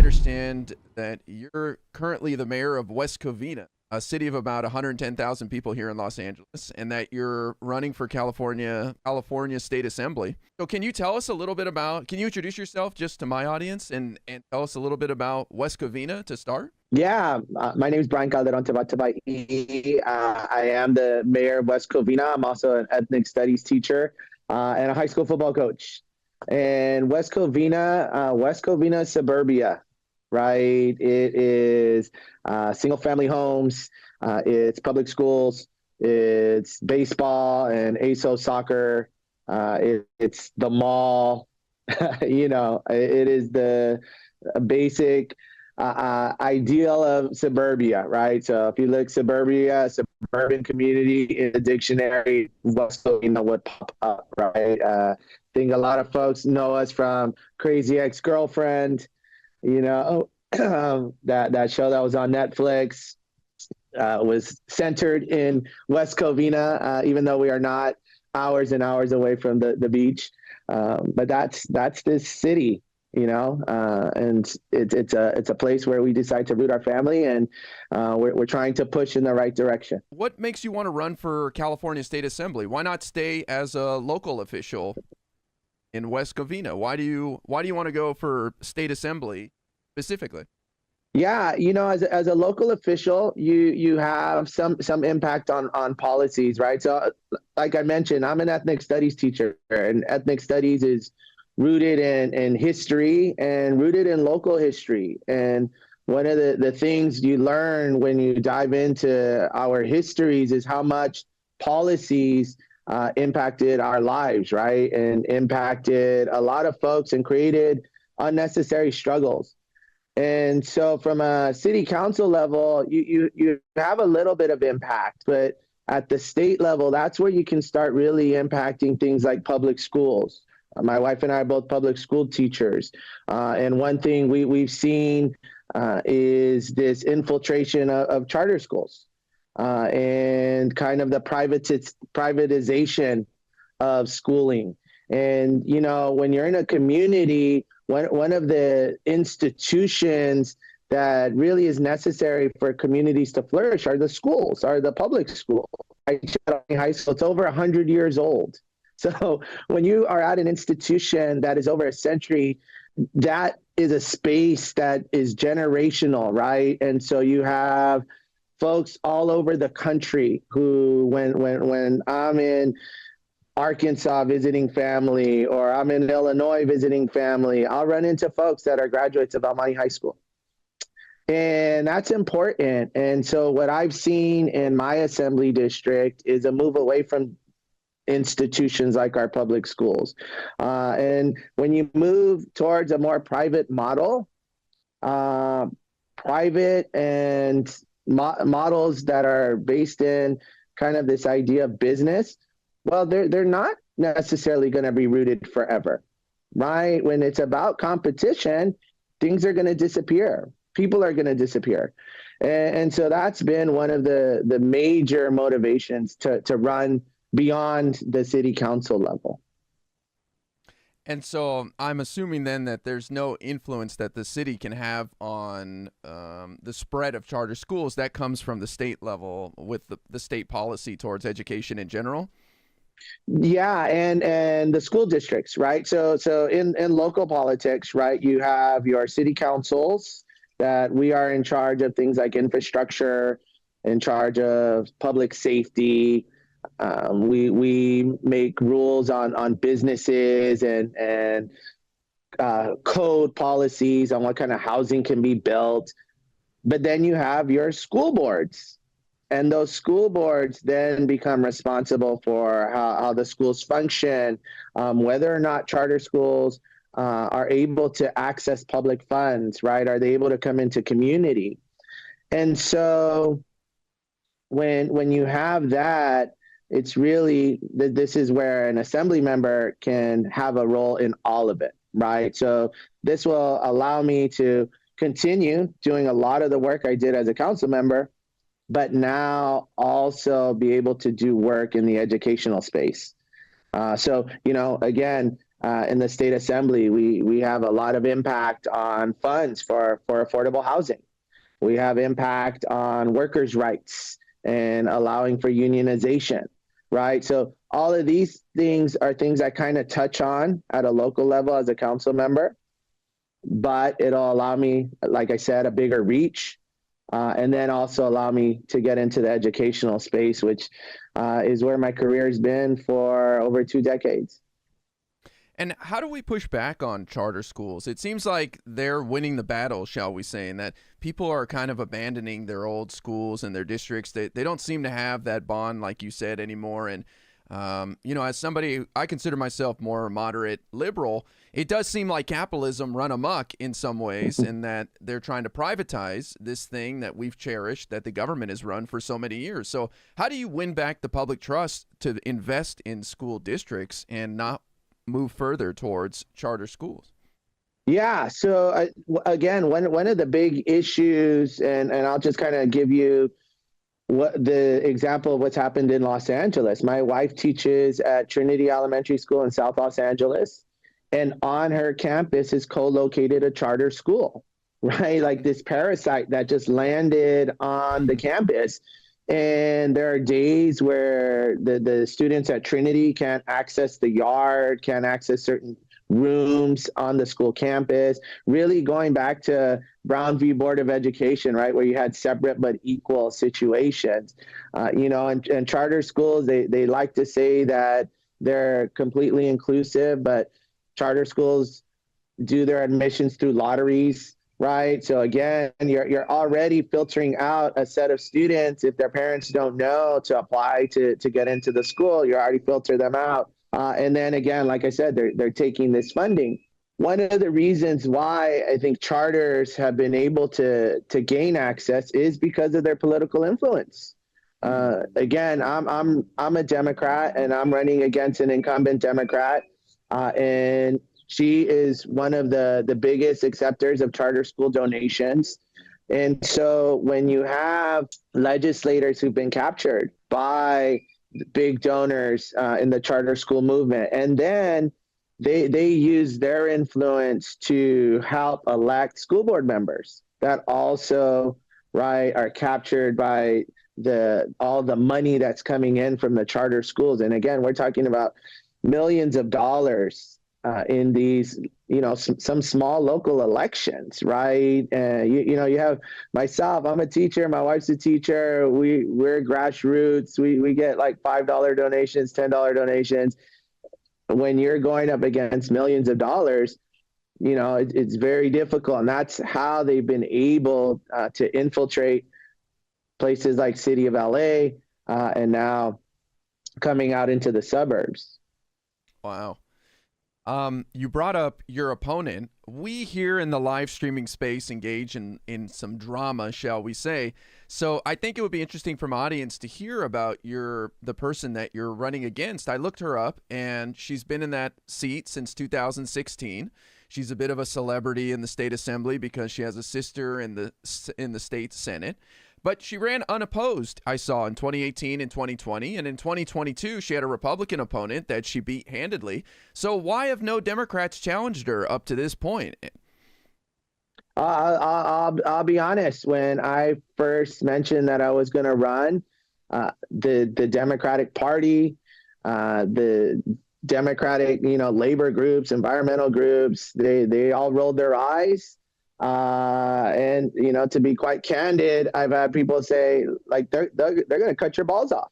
understand that you're currently the mayor of West Covina, a city of about 110,000 people here in Los Angeles, and that you're running for California State Assembly. So can you tell us a little bit about, can you introduce yourself just to my audience and tell us a little bit about West Covina to start? Yeah, my name is Brian Calderón Tabatabai. I am the mayor of West Covina. I'm also an ethnic studies teacher and a high school football coach. And West Covina suburbia, right? It is single family homes, it's public schools, it's baseball and ASO soccer, it's the mall. It is the basic ideal of suburbia, right? So if you look suburban community in the dictionary, West Covina would pop up, right? I think a lot of folks know us from Crazy Ex-Girlfriend, that show that was on Netflix was centered in West Covina, even though we are not hours and hours away from the beach. But that's this city. And it's a place where we decide to root our family, and we're trying to push in the right direction. What makes you want to run for California State Assembly? Why not stay as a local official in West Covina? Why do you want to go for state assembly specifically? Yeah, as a local official, you have some impact on policies, right? So, like I mentioned, I'm an ethnic studies teacher, and ethnic studies is rooted in history and rooted in local history. And one of the things you learn when you dive into our histories is how much policies impacted our lives, right? And impacted a lot of folks and created unnecessary struggles. And so from a city council level, you have a little bit of impact, but at the state level, that's where you can start really impacting things like public schools. My wife and I are both public school teachers. And one thing we've seen is this infiltration of charter schools and kind of the privatization of schooling. And, when you're in a community, one of the institutions that really is necessary for communities to flourish are the schools, are the public schools. High school, it's over 100 years old. So when you are at an institution that is over a century, that is a space that is generational, right? And so you have folks all over the country who, when I'm in Arkansas visiting family, or I'm in Illinois visiting family, I'll run into folks that are graduates of Almighty High School. And that's important. And so what I've seen in my assembly district is a move away from institutions like our public schools. And when you move towards a more private model, private and models that are based in kind of this idea of business, well, they're not necessarily going to be rooted forever, right? When it's about competition, things are going to disappear. People are going to disappear. And so that's been one of the major motivations to run beyond the city council level. And so I'm assuming then that there's no influence that the city can have on the spread of charter schools. That comes from the state level with the state policy towards education in general. Yeah, and the school districts, right? So in local politics, right, you have your city councils that we are in charge of things like infrastructure, in charge of public safety. We make rules on businesses and code policies on what kind of housing can be built. But then you have your school boards. And those school boards then become responsible for how the schools function, whether or not charter schools are able to access public funds, right? Are they able to come into community? And so when you have that, it's really, this is where an assembly member can have a role in all of it, right? So this will allow me to continue doing a lot of the work I did as a council member, but now also be able to do work in the educational space. So, again, in the state assembly. We have a lot of impact on funds for affordable housing. We have impact on workers' rights and allowing for unionization, right? So all of these things are things I kind of touch on at a local level as a council member, but it'll allow me, like I said, a bigger reach, and then also allow me to get into the educational space, which is where my career has been for over 2 decades. And how do we push back on charter schools? It seems like they're winning the battle, shall we say, and that people are kind of abandoning their old schools and their districts. They don't seem to have that bond, like you said, anymore. And, as somebody, I consider myself more moderate liberal. It does seem like capitalism run amok in some ways, in that they're trying to privatize this thing that we've cherished, that the government has run for so many years. So how do you win back the public trust to invest in school districts and not move further towards charter schools? Yeah. So again, one of the big issues, and I'll just kind of give you what the example of what's happened in Los Angeles. My wife teaches at Trinity Elementary School in South Los Angeles, and on her campus is co-located a charter school, right? Like this parasite that just landed on the campus. And there are days where the students at Trinity can't access the yard, can't access certain rooms on the school campus, really going back to Brown v. Board of Education, right, where you had separate but equal situations. And charter schools, they like to say that they're completely inclusive, but charter schools do their admissions through lotteries, right? So again, you're already filtering out a set of students. If their parents don't know to apply to get into the school, you already filter them out. And then again, like I said, they're taking this funding. One of the reasons why I think charters have been able to gain access is because of their political influence. Again, I'm a Democrat, and I'm running against an incumbent Democrat, and she is one of the biggest acceptors of charter school donations. And so when you have legislators who've been captured by big donors in the charter school movement, and then they use their influence to help elect school board members that also, right, are captured by all the money that's coming in from the charter schools. And again, we're talking about millions of dollars in these, some small local elections, right? You have myself, I'm a teacher, my wife's a teacher, we're grassroots, we get like $5 donations, $10 donations. When you're going up against millions of dollars, it's very difficult. And that's how they've been able to infiltrate places like City of LA, and now coming out into the suburbs. Wow. You brought up your opponent. We here in the live streaming space engage in some drama, shall we say. So I think it would be interesting from audience to hear about the person that you're running against. I looked her up, and she's been in that seat since 2016. She's a bit of a celebrity in the state assembly because she has a sister in the state senate. But she ran unopposed, I saw, in 2018 and 2020. And in 2022, she had a Republican opponent that she beat handedly. So why have no Democrats challenged her up to this point? I'll be honest. When I first mentioned that I was going to run, the Democratic Party, the Democratic, labor groups, environmental groups, they all rolled their eyes. And to be quite candid, I've had people say like they're going to cut your balls off,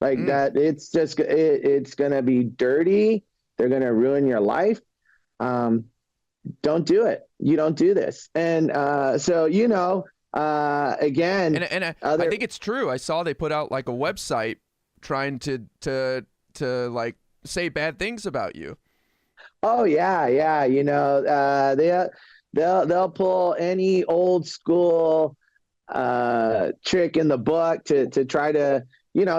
like that. It's just it's going to be dirty. They're going to ruin your life. Don't do it. You don't do this. And so again, and I think it's true. I saw they put out like a website trying to like say bad things about you. Oh yeah. They'll pull any old school trick in the book to try to,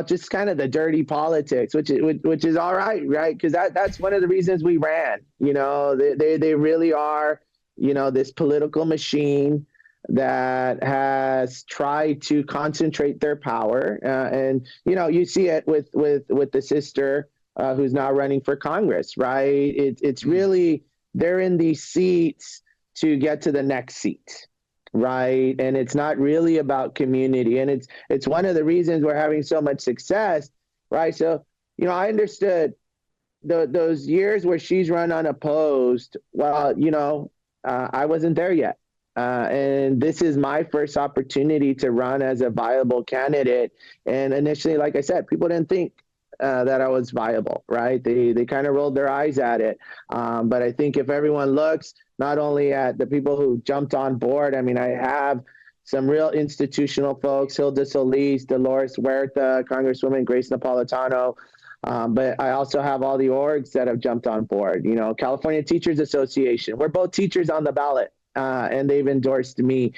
just kind of the dirty politics, which is all right, because that's one of the reasons we ran. They really are, this political machine that has tried to concentrate their power, and you see it with the sister who's now running for Congress, right? It's really, they're in these seats to get to the next seat, right? And it's not really about community. And it's one of the reasons we're having so much success, right? So, I understood those years where she's run unopposed. Well, I wasn't there yet. And this is my first opportunity to run as a viable candidate. And initially, like I said, people didn't think that I was viable, right? They kind of rolled their eyes at it. But I think if everyone looks not only at the people who jumped on board, I mean, I have some real institutional folks, Hilda Solis, Dolores Huerta, Congresswoman Grace Napolitano, but I also have all the orgs that have jumped on board. California Teachers Association, we're both teachers on the ballot. And they've endorsed me.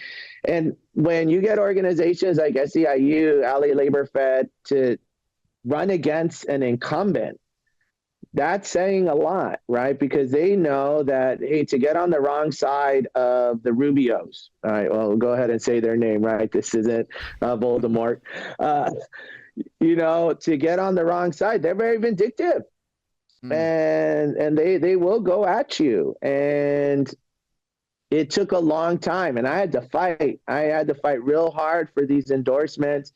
And when you get organizations like SEIU, LA Labor Fed to run against an incumbent, that's saying a lot, right? Because they know that, hey, to get on the wrong side of the Rubios, all right, well, we'll go ahead and say their name, right? This isn't Voldemort. To get on the wrong side, they're very vindictive. And they will go at you. And it took a long time, and I had to fight. I had to fight real hard for these endorsements.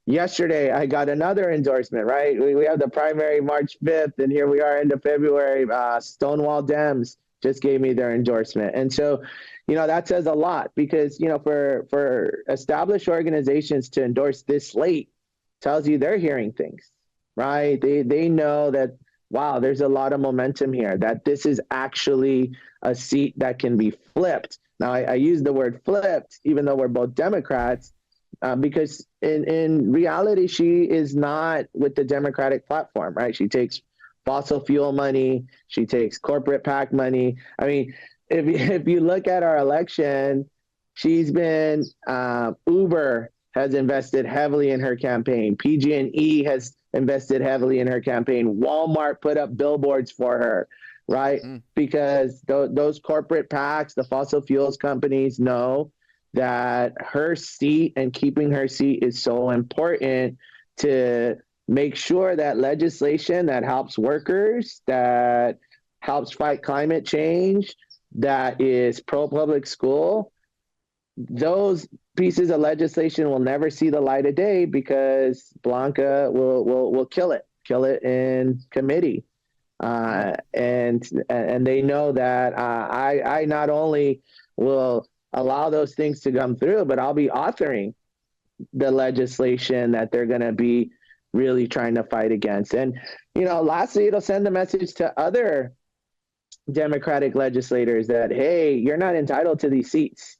Yesterday I got another endorsement, right? We have the primary March 5th, and here we are into February. Stonewall Dems just gave me their endorsement. And so, that says a lot, because, for established organizations to endorse this late tells you they're hearing things, right? They know that, wow, there's a lot of momentum here, that this is actually a seat that can be flipped. Now, I use the word flipped, even though we're both Democrats, because in reality, she is not with the Democratic platform, right? She takes fossil fuel money. She takes corporate PAC money. I mean, if you look at our election, she's been, Uber has invested heavily in her campaign. PG&E has invested heavily in her campaign. Walmart put up billboards for her, right? Because those corporate PACs, the fossil fuels companies, know that her seat and keeping her seat is so important to make sure that legislation that helps workers, that helps fight climate change, that is pro-public school, those pieces of legislation will never see the light of day, because Blanca will kill it in committee. And they know that I not only will allow those things to come through, but I'll be authoring the legislation that they're going to be really trying to fight against. And, lastly, it'll send a message to other Democratic legislators that, hey, you're not entitled to these seats.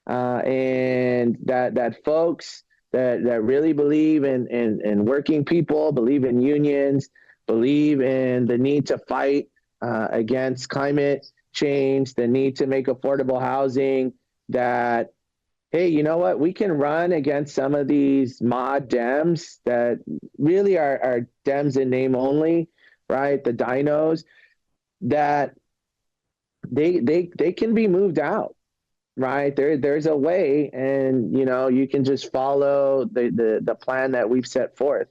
And that folks that really believe in working people, believe in unions, believe in the need to fight against climate change, the need to make affordable housing, that, hey, you know what, we can run against some of these mod Dems that really are Dems in name only, right? The dinos, that they can be moved out, right? There's a way, and you can just follow the plan that we've set forth.